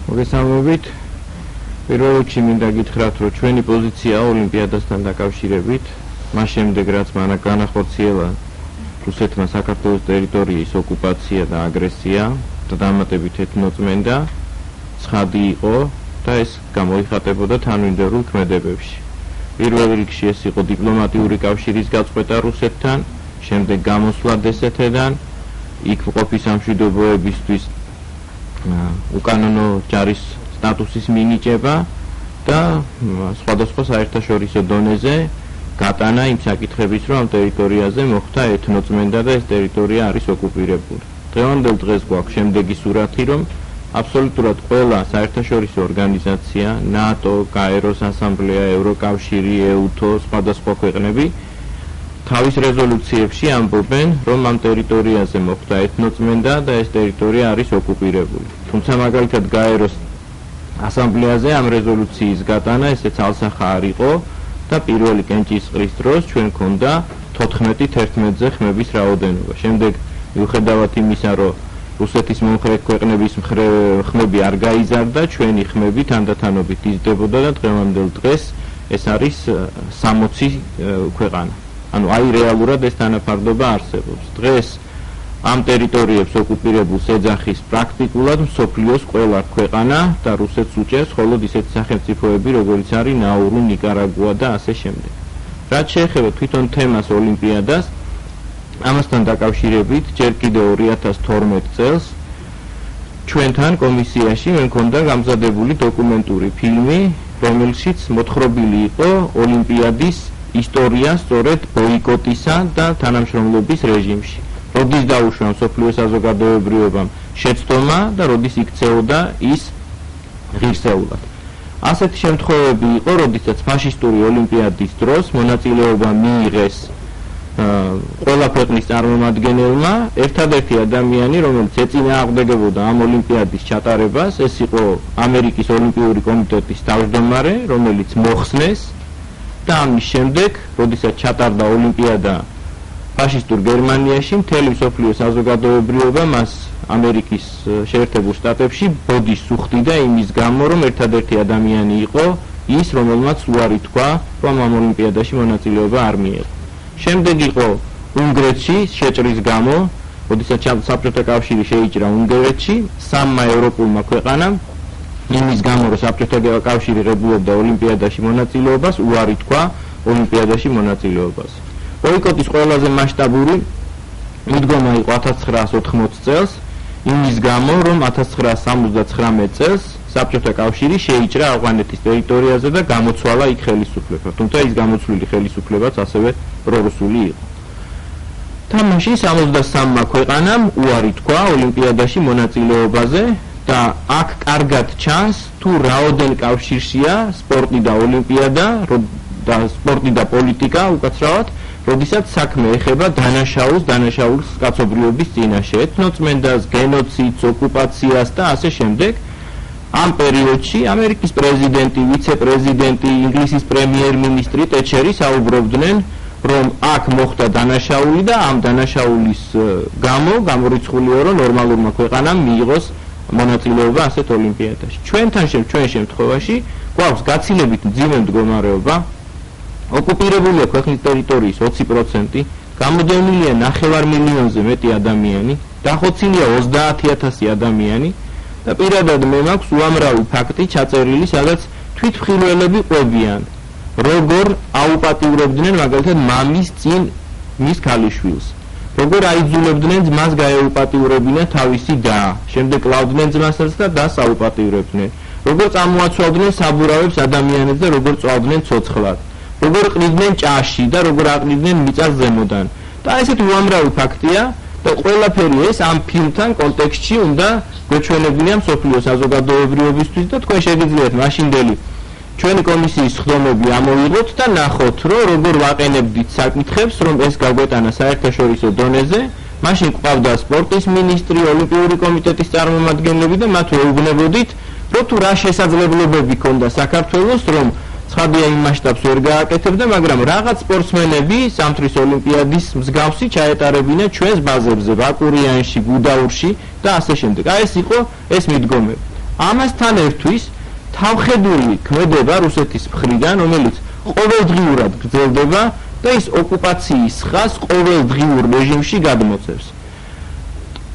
მოგესალმებით. პირველ რიგში მინდა გითხრათ, რომ ჩვენი პოზიცია ოლიმპიადასთან დაკავშირებით, მას შემდეგ რაც განახორციელა რუსეთმა საქართველოს ტერიტორიის ოკუპაცია და აგრესია და დამატებით ეთნოწმენდა, ცხადი იყო და ეს გამოიხატებოდა თანმიმდევრულ ქმედებებში. პირველ რიგში ეს იყო დიპლომატიური კავშირის გაწყვეტა რუსეთთან, შემდეგ გამოსვლა დსთ-დან, იქ მყოფი სამშვიდობოებისთვის უკანონო ჯარის სტატუსის მინიჭება და სხვადასხვა საერთაშორისო დონეზე გატანა იმ საკითხების, რომ ამ ტერიტორიაზე მოხდა ეთნოწმენდა და ეს ტერიტორია არის ოკუპირებული. დღევანდელ დღეს გვაქვს შემდეგი სურათი, რომ აბსოლუტურად ყველა საერთაშორისო ორგანიზაცია, ნატო, გაეროს ასამბლეა, ევროკავშირი, ეუთო, სხვადასხვა ქვეყნები თავის რეზოლუციებში ამბობენ, რომ ამ ტერიტორიაზე მოხდა ეთნოწმენდა და ეს ტერიტორია არის ოკუპირებული. თუმცა მაგალითად გაეროს ასამბლეაზე ამ რეზოლუციის გატანა ესე ცალსახა არ იყო და პირველი კენჭისყრის დროს ჩვენ ქონდა 14-11-ზე ხმების რაოდენობა. შემდეგ მიუხედავად იმისა, რომ რუსეთის მომხრე ქვეყნების ხმები არ გაიზარდა, ჩვენი ხმები თანდათანობით იზრდებოდა და დღევანდელ დღეს ეს არის 60 ქვეყანა. ანუ აი რეალურად ეს თანაფარდობა არსებობს. დღეს ამ ტერიტორიებს ოკუპირებულს ეძახის პრაქტიკულად მსოფლიოს ყველა ქვეყანა და რუსეთს უჭერს მხოლოდ ისეთი სახელმწიფოები, როგორიც არის ნაურუ, ნიკარაგუა და ასე შემდეგ. რაც შეეხება თვითონ თემას ოლიმპიადას, ამასთან დაკავშირებით ჯერ კიდევ 2012 წელს ჩვენთან კომისიაში მქონდა გამზადებული დოკუმენტური ფილმი, რომელშიც მოთხრობილი იყო ოლიმპიადის ისტორია სწორედ ბოიკოტისა და თანამშრომლობის რეჟიმში. როდის დაუშვა მსოფლიო საზოგადოებრივობამ შეცდომა და როდის იქცეოდა ის ღირსეულად. ასეთი შემთხვევები იყო, როდესაც ფაშისტური ოლიმპიადის დროს მონაწილეობა მიიღეს ყველა ქვეყნის წარმომადგენელმა, ერთადერთი ადამიანი, რომელიც ეწინააღმდეგებოდა ამ ოლიმპიადის ჩატარებას, ეს იყო ამერიკის ოლიმპიური კომიტეტის თავმჯდომარე, რომელიც მოხსნეს და ამის შემდეგ, როდესაც ჩატარდა ოლიმპიადა ფაშისტურ გერმანიაში, მთელი მსოფლიო საზოგადოებრიობა მას ამერიკის შეერთებულ შტატებში ბოდის უხდიდა იმის გამო, რომ ერთადერთი ადამიანი იყო ის, რომელმაც უარი თქვა, რომ ამ ოლიმპიადაში მონაწილეობა არ მიიღო. შემდეგ იყო უნგრეთში შეჭრის გამო, როდესაც საბჭოთა კავშირი შეიჭრა უნგრეთში, სამმა ევროპულმა ქვეყანამ იმის გამო, რომ საბჭოთა კავშირი ღებულობდა ოლიმპიადაში მონაწილეობას, უარი თქვა ოლიმპიადაში მონაწილეობაზე. ბოიკოტის ყველაზე მასშტაბური მიდგომა იყო 1980 წელს, იმის გამო, რომ 1979 წელს საბჭოთა კავშირი შეიჭრა ავღანეთის ტერიტორიაზე და გამოცვალა იქ ხელისუფლება. თუმცა ის გამოცვლილი ხელისუფლებაც ასევე პრორუსული იყო. თამაში 63-მა ქვეყანამ უარი თქვა ოლიმპიადაში მონაწილეობაზე და აქ კარგად ჩანს თუ რაოდენ კავშირშია სპორტი და ოლიმპიადა და სპორტი და პოლიტიკა უკაცრავად, როდესაც საქმე ეხება დანაშაულს კაცობრიობის წინაშე, ეთნოწმენდას, გენოციდს, ოკუპაციას და ასე შემდეგ. ამ პერიოდში ამერიკის პრეზიდენტი, ვიცე-პრეზიდენტი, ინგლისის პრემიერ-მინისტრი ტეჩერი საუბრობდნენ, რომ აქ მოხდა დანაშაული და ამ დანაშაულის გამო გამორიცხულია, რომ ნორმალურმა ქვეყანამ მიიღოს მონაწილეობა ასეთ ოლიმპიადაში. ჩვენ შემთხვევაში გვაქვს გაცილებით მძიმე მდგომარეობა. ოკუპირებულია ქვეყნის ტერიტორიის 20%, გამოდევნილია 9 მილიონზე მეტი ადამიანი, დახოცილია 30,000 ადამიანი და პირადად მე მაქვს უამრავი ფაქტი ჩაწერილი, სადაც თვითმხილველები ყვებიან, როგორ აუპატიურებდნენ მაგალითად მამის წინ მის ქალიშვილს, როგორ აიძულებდნენ ძმას გაეუპატიურებინა თავისი და, შემდეგ კლავდნენ ძმასაც და დას აუპატიურებდნენ, როგორ წამოაცვალდნენ საბურავებს ადამიანებს და როგორ წვავდნენ ცოცხლად. როგორ ყრიდნენ ჭაში და როგორ აყრიდნენ მიწას ზემოდან. და ესეთი უამრავი ფაქტია და ყველაფერი ეს ამ ფილმთან კონტექსტში უნდა გვეჩვენებინია მსოფლიო საზოგადოებრიობისთვის და თქვენ შეგიძლიათ მაშინდელი ჩვენი კომისიის ხდომები ამოვიღოთ და ნახოთ, რომ როგორ ვაყენებდით საკითხებს, რომ ეს გაგვეტანა საერთაშორისო დონეზე მაშინ ყავდა სპორტის მინისტრი, ოლიმპიური კომიტეტის წარმომადგენლები და მათ ეუბნებოდით, რომ თუ რა შესაძლებლობები ქონდა საქართველოს, რომ ცხადია იმ მასშტაბს ვერ გააკეთებდა, მაგრამ რაღაც სპორტსმენები სამთვის ოლიმპიადის მსგავსი ჩაეტარებინა ჩვენს ბაზებზე, ბაკურიანში, გუდაურში და ასე შემდეგ. აი ეს იყო ეს მიდგომები. ამასთან ერთვის თავხედული ქმედება რუსეთის მხრიდან, რომელიც ყოველდღიურად გრძელდება და ის ოკუპაციის ხაზს ყოველდღიურ რეჟიმში გადმოწევს.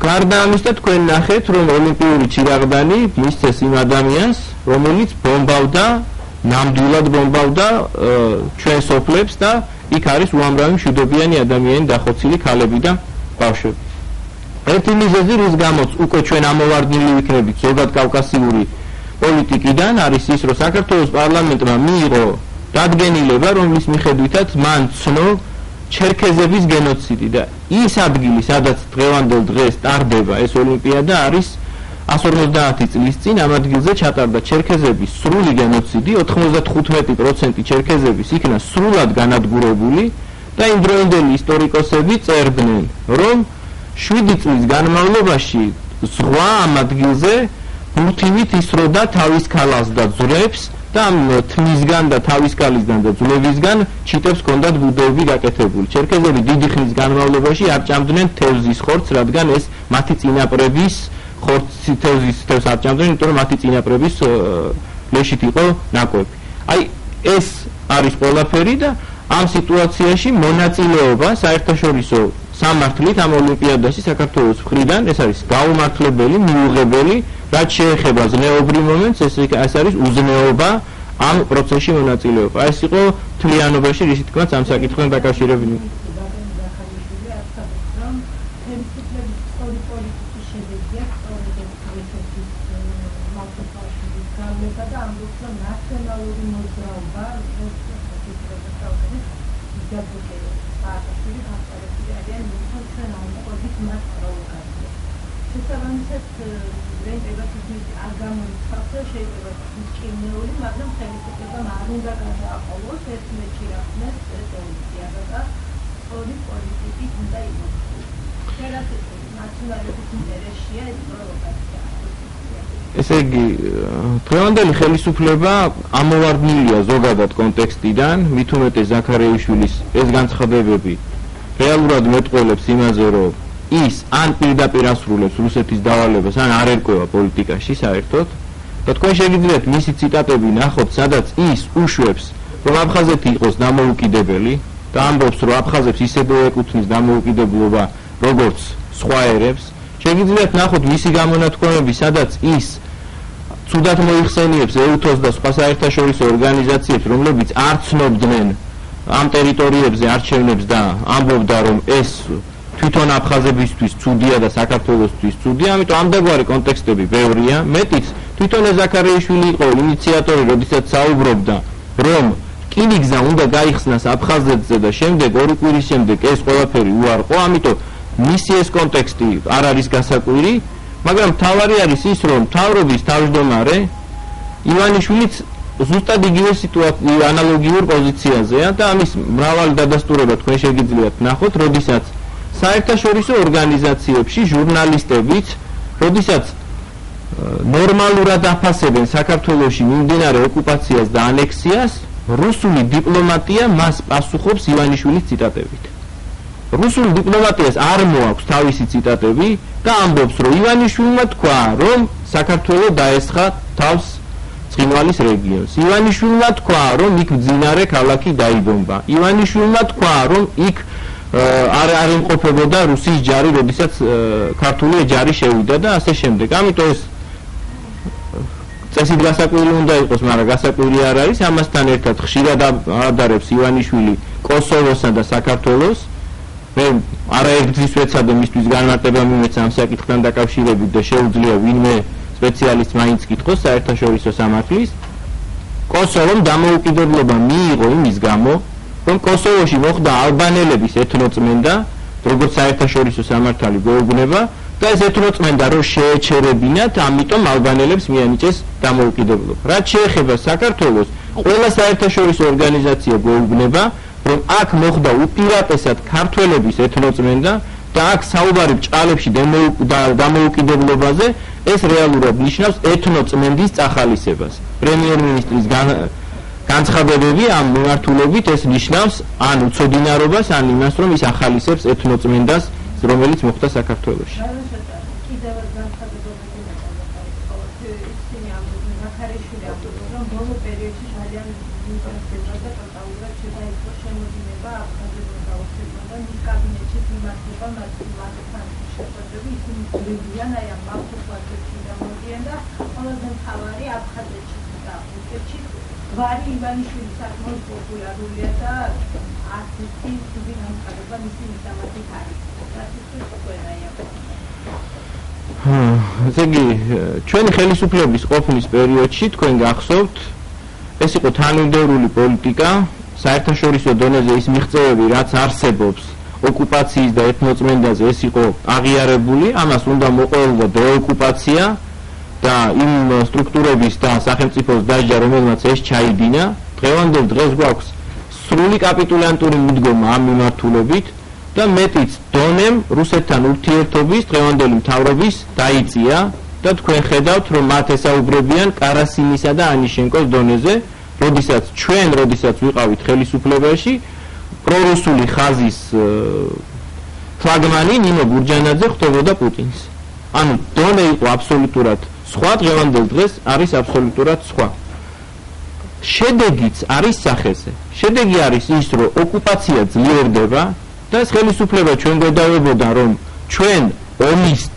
გარდა ამისა, თქვენ ნახეთ, რომ ოლიმპიური ჩირაღდანი მისცეს იმ ადამიანს, რომელიც ბომბავდა, ნამდვილად ბომბავდა ჩვენ სოფლებს და იქ არის უამრავი მშვიდობიანი ადამიანი დახოცილი ქალები და ბავშვები. ერთი მიზეზი, რის გამოც უკვე ჩვენ ამოვარდნილი ვიქნებით ზოგად კავკასიური პოლიტიკიდან, არის ის, რომ საქართველოს პარლამენტმა მიიღო დადგენილება, რომლის მიხედვითაც მან ცნო ჩერქეზების გენოციდი და ის ადგილი, სადაც დღევანდელ დღეს ტარდება ეს ოლიმპიადა, არის 150 წლის წინ ამ ადგილზე ჩატარდა ჩერქეზების სრული გენოციდი, 95% ჩერქეზების იქნა სრულად განადგურებული და იმდროინდელი ისტორიკოსები წერდნენ, რომ 7 წლის განმავლობაში ზღვა ამ ადგილზე ბურთივით ისროდა თავის ქალას და ძვლებს და ამ თმისგან და თავის ქალისგან და ძვლებისგან ჩიტებს ჰქონდათ ბუდეები გაკეთებული. ჩერქეზები დიდი ხნის განმავლობაში არ ჭამდნენ თევზის ხორცს, რადგან ეს მათი წინაპრების ხორცი თევზის არ ჭამდნენ, იმიტომ რომ მათი წინაპრების ლეშით იყო ნაკვები. აი ეს არის ყველაფერი და ამ სიტუაციაში მონაწილეობა საერთაშორისო სამართლით ამ ოლიმპიადაში საქართველოს მხრიდან ეს არის გაუმართლებელი, მიუღებელი, რაც შეეხება ზნეობრივ მომენტს, ეს არის უზნეობა ამ პროცესში მონაწილეობა. ეს იყო თლიანობაში, რითიც თქმაც ამ საკითხთან დაკავშირებული. ესე იგი, დღევანდელი ხელისუფლება ამოვარდნილია ზოგადად კონტექსტიდან, მით უმეტეს ზაქარიაშვილის ეს განცხადებები რეალურად მეტყველებს იმაზე, რომ ის ან პირდაპირ ასრულებს რუსეთის დავალებას, ან არ ერკვევა პოლიტიკაში საერთოდ. და თქვენ შეგიძლიათ მისი ციტატები ნახოთ, სადაც ის უშვებს, რომ აფხაზეთი იყოს დამოუკიდებელი და ამბობს, რომ აფხაზებს ისევე ეკუთვნის დამოუკიდებლობა, როგორც სხვა ერებს. შეგიძლიათ ნახოთ მისი გამონათქვამები, სადაც ის ცუდად მოიხსენიებს EUTOS და სხვა საერთაშორისო ორგანიზაციებს, რომლებიც არ ცნობდნენ ამ ტერიტორიებზე არჩევნებს და ამბობდა, რომ ეს თვითონ აფხაზებისთვის ცუდია და საქართველოსთვის ცუდია, ამიტომ ამდაგვარი კონტექსტები ბევრია. მეტიც თვითონ ზაქარიაშვილი იყო ინიციატორი, როდესაც საუბრობდა, რომ რკინიგზა უნდა გაიხსნას აფხაზეთზე და შემდეგ ორი კვირის შემდეგ ეს ყველაფერი უარყო, ამიტომ მისი ეს კონტექსტი არ არის გასაკვირი, მაგრამ თავარი არის ის, რომ მთავრობის თავმჯდომარე ივანიშვილიც ზუსტად იგივე სიტუაცია ანალოგიურ პოზიციაზეა და ამის მრავალი დადასტურება თქვენ შეგიძლიათ ნახოთ, როდესაც საერთაშორისო ორგანიზაციებში ჟურნალისტებიც, როდესაც ნორმალურად აფასებენ საქართველოში მიმდინარე ოკუპაციას და ანექსიას, რუსული დიპლომატია მას პასუხობს ივანიშვილის ციტატებით. რუსულ დიპლომატიას არ მოაქვს თავისი ციტატები და ამბობს, რომ ივანიშვილმა თქვა, რომ საქართველო დაესხა თავს ცხინვალის რეგიონს. ივანიშვილმა თქვა, რომ იქ მძინარე ქალაქი დაიბომბა. ივანიშვილმა თქვა, რომ იქ არ იმყოფებოდა რუსის ჯარი, როდესაც ქართული ჯარი შევიდა და ასე შემდეგ. ამიტომ ეს წესით გასაკვირი უნდა იყოს, მაგრამ გასაკვირი არ არის. ამასთან ერთად ხშირად ადარებს ივანიშვილი კოსოვოსა და საქართველოს. მე არაერთგზის ვეცადე მისთვის განმარტება მიმეცა ამ საკითხთან დაკავშირებით და შეუძლია ვინმე სპეციალისტს მაინც კითხოს საერთაშორისო სამართლის. კოსოვომ დამოუკიდებლობა მიიღო იმის გამო, რომ კოსოვოში მოხდა ალბანელების ეთნოწმენდა, როგორც საერთაშორისო სამართალი გვეუბნება და ეს ეთნოწმენდა რომ შეეჩერებინათ, ამიტომ ალბანელებს მიანიჭეს დამოუკიდებლობა. რაც შეეხება საქართველოს, ყველა საერთაშორისო ორგანიზაცია გვეუბნება, რომ აქ მოხდა უპირატესად ქართველების ეთნოწმენდა და აქ საუბარი ბჭყალებში დამოუკიდებლობაზე ეს რეალურად ნიშნავს ეთნოწმენდის წახალისებას. პრემიერ-მინისტრის განცხადებები ამ მიმართულებით ეს ნიშნავს ან უცოდინარობას, ან იმას, რომ ის ახალისებს ეთნოწმენდას, რომელიც მოხდა საქართველოში. ვარი ივანიშვილი საკმაოდ პოპულარულია და არტისტი თვითონ განსხვავება მისი მისამართი არის. ესე იგი, ჩვენი ხელისუფლების ყოფნის პერიოდში თქვენ გახსოვთ, ეს იყო თანმიმდევრული პოლიტიკა, საერთაშორისო დონეზე ის მიღწევები, რაც არსებობს ოკუპაციის და ეთნოწმენდაზე, ეს იყო აღიარებული, ამას უნდა მოყოლოდა დეოკუპაცია და იმ სტრუქტურების და სახელმწიფოს დაჯდა, რომელმაც ეს ჩაიდინა. დღევანდელ დღეს გვაქვს სრული კაპიტულანტური მიდგომა ამ მიმართულებით და მეტიც დონემ რუსეთთან ურთიერთობის დღევანდელი მთავრობის დაიწია და თქვენ ხედავთ, რომ მათ ესაუბრებიან კარასინისა და ანიშენკოს დონეზე, როდესაც ვიყავით ხელისუფლებაში, პრორუსული ხაზის ფლაგმანი ნინო გურჯანაძე ხვდებოდა პუტინს. ანუ დონე იყო აბსოლუტურად სხვა, დღევანდელ დღეს არის აბსოლუტურად სხვა. შედეგიც არის სახეზე. შედეგი არის ის, რომ ოკუპაცია ძლიერდება და ეს ხელისუფლება ჩვენ გვედავებოდა, რომ ჩვენ ომისთ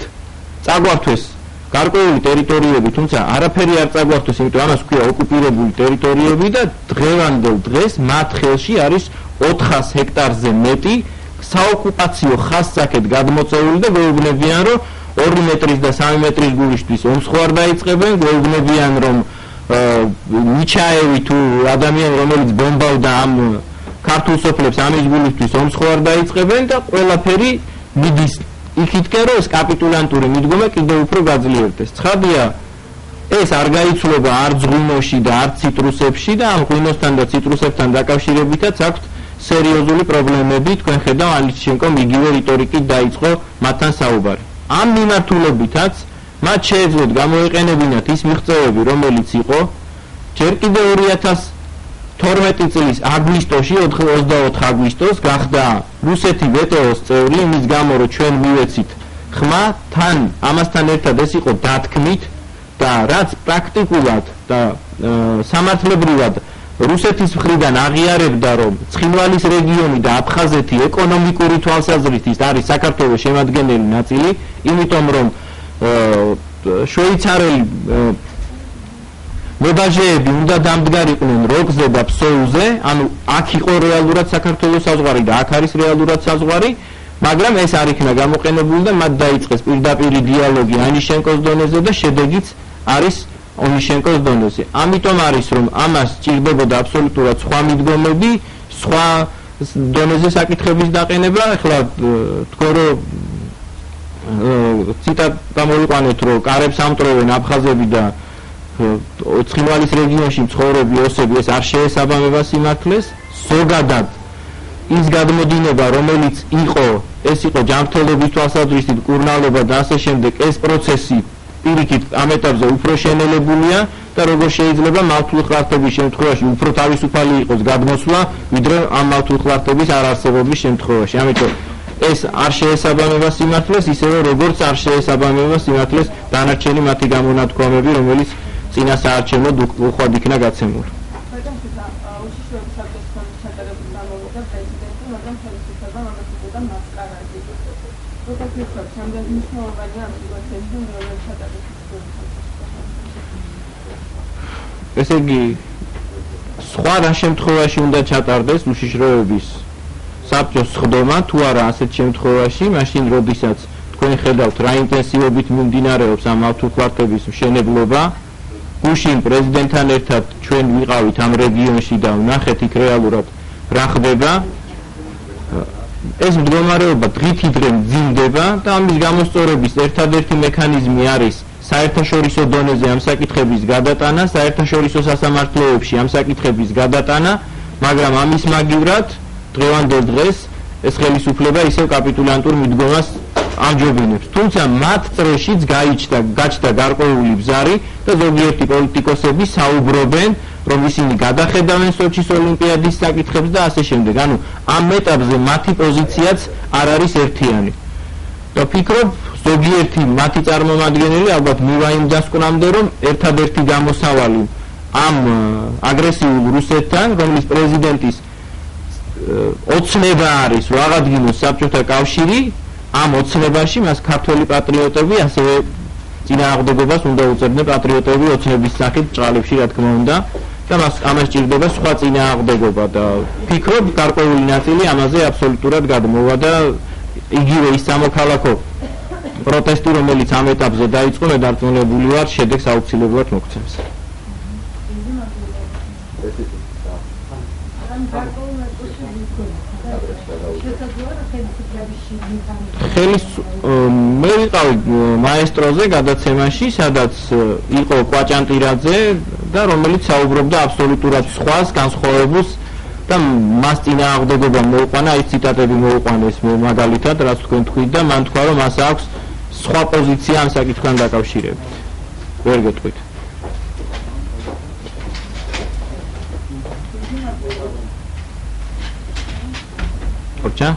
წაგვართვეს გარკვეული ტერიტორიები, თუმცა არაფერი არ წაგვართვეს, იმიტომ ამას ქვია ოკუპირებული ტერიტორიები და დღევანდელ დღეს მათ ხელში არის 400 ჰექტარზე მეტი საოკუპაციო ხაზსაკეთ გადმოწეული და გვეუბნებიან, რომ 2 მეტრის და 3 მეტრის გულისთვის ომს ხوار დაიწყებენ, გვეუბნებიან, რომ ნიჩაევი თუ ადამიანი, რომელიც ბომბავდა ამ ქართულ სოფლებს, ამის გულისთვის ომს ხوار დაიწყებენ და ყველაფერი მიდის იქითკენ, რომ ეს კაპიტულანტური მიდგომა კიდევ უფრო გაძლიერდეს. ცხადია, ეს არ გაიცვლება არც ღვინოში და არც ციტრუსებში და ამ ღვინოსთან და ციტრუსებთან დაკავშირებითაც აქვთ სერიოზული პრობლემები. თქვენ ხედავ, ანიშენკომ იგივე რიტორიკით დაიწყო მათთან საუბარი. ამ მიმართულებითაც მათ შეეძლოთ გამოეყენებინათ ის მიღწევები, რომელიც იყო ჯერ კიდევ 2012 წლის აგვისტოში, 24 აგვისტოს გახდა რუსეთი ვეტოოს წევრი, იმის გამო, რომ ჩვენ მივეცით ხმა, თან ამასთან ერთად ეს იყო დათქმით და რაც პრაქტიკულად და სამართლებრივად რუსეთის მხრიდან აღიარებდა, რომ ცხინვალის რეგიონი და აფხაზეთი ეკონომიკური თვალსაზრისით არის საქართველოს შემადგენელი ნაწილი, იმიტომ რომ შვეიცარელი მებაჟეები უნდა დამდგარიყვნენ როგზე და ფსოუზე, ანუ აქ იყო რეალურად საქართველოს საზღვარი და აქ არის რეალურად საზღვარი, მაგრამ ეს არ იქნა გამოყენებული და მათ დაიწყეს პირდაპირი დიალოგი ანიშენკოს დონეზე და შედეგიც არის ონიშენკოს დონეზე. ამიტომ არის, რომ ამას სჭირდებოდა აბსოლუტურად სხვა მიდგომები, სხვა დონეზე საკითხების დაყენება. ახლა თქო, რომ ციტატა მოვიყვანეთ, რომ კარებს ამტვრევენ აფხაზები და ცხინვალის რეგიონში მცხოვრები ოსები, ეს არ შეესაბამება სიმართლეს. ზოგადად ის გადმოდინება, რომელიც იყო, ეს იყო ჯანმრთელობის თვალსაზრისით კურნალობა და ასე შემდეგ, ეს პროცესი პირიქით ამ ეტაპზე უფრო შენელებულია და როგორ შეიძლება მავთულხლართების შემთხვევაში უფრო თავისუფალი იყოს გადმოსვლა, ვიდრე ამ მავთულხლართების არარსებობის შემთხვევაში. ამიტომ ეს არ შეესაბამება სიმართლეს, ისევე როგორც არ შეესაბამება სიმართლეს დანარჩენი მათი გამონათქვამები, რომელიც წინა საარჩევნოდ უხვად იქნა გაცემული. ესე იგი, სხვა რა შემთხვევაში უნდა ჩატარდეს უშიშროების საბჭოს სხდომა, თუ არა ასეთ შემთხვევაში, მაშინ როდესაც თქვენ ხედავთ რა ინტენსივობით მიმდინარეობს ამ მავთულხლართების მშენებლობა, გუშინ პრეზიდენტთან ერთად ჩვენ ვიყავით ამ რეგიონში და ვნახეთ იქ რეალურად რა ხდება. ეს მდგომარეობა დღითიდღე მძიმდება და ამის გამოსწორების ერთადერთი მექანიზმი არის საერთაშორისო დონეზე ამ საკითხების გადატანა, საერთაშორისო სასამართლოებში ამ საკითხების გადატანა, მაგრამ ამის მაგივრად დღევანდელ დღეს ეს ხელისუფლება ისევ კაპიტულანტურ მიდგომას ამჯობინებს. თუმცა მათ წრეშიც გაჩნდა გარკვეული ბზარი და ზოგიერთი პოლიტიკოსები საუბრობენ, რომ ისინი გადახედავენ სოჩის ოლიმპიადის საკითხებს და ასე შემდეგ. ანუ ამ ეტაპზე მათი პოზიციაც არ არის ერთიანი. და ვფიქრობ, ზოგიერთი მათი წარმომადგენელი ალბათ მივა იმ დასკვნამდე, რომ ერთადერთი გამოსავალი ამ აგრესიულ რუსეთთან, რომლის პრეზიდენტის ოცნება არის, რომ აღადგინოს საბჭოთა კავშირი, ამ ოცნებაში მას ქართველი პატრიოტები ასევე წინააღმდეგობას უნდა უწევდნენ პატრიოტები ოცნების სახით ჭრალებში, რა თქმა უნდა, და ამას ჭირდება სხვა წინააღმდეგობა და ვფიქრობ, გარკვეული ნაწილი ამაზე აბსოლუტურად გადმოვა და იგივე ის სამოქალაქო პროტესტი, რომელიც ამ ეტაპზე დაიწყო, მე დარწმუნებული ვარ, შედეგს აუცილებლად მოგვცემს. მე ვიყავი მაესტროზე გადაცემაში, სადაც იყო კვაჭანტირაძე და რომელიც საუბრობდა აბსოლუტურად სხვას, განსხვავებულს და მას წინააღმდეგობა მოუყვანა, ის ციტატები მოუყვანეს მაგალითად, რაც თქვენ თქვით და მან თქვა, რომ მას აქვს სხვა პოზიცია ამ საკითხთან დაკავშირებით. ვერ გეტყვით. Orça?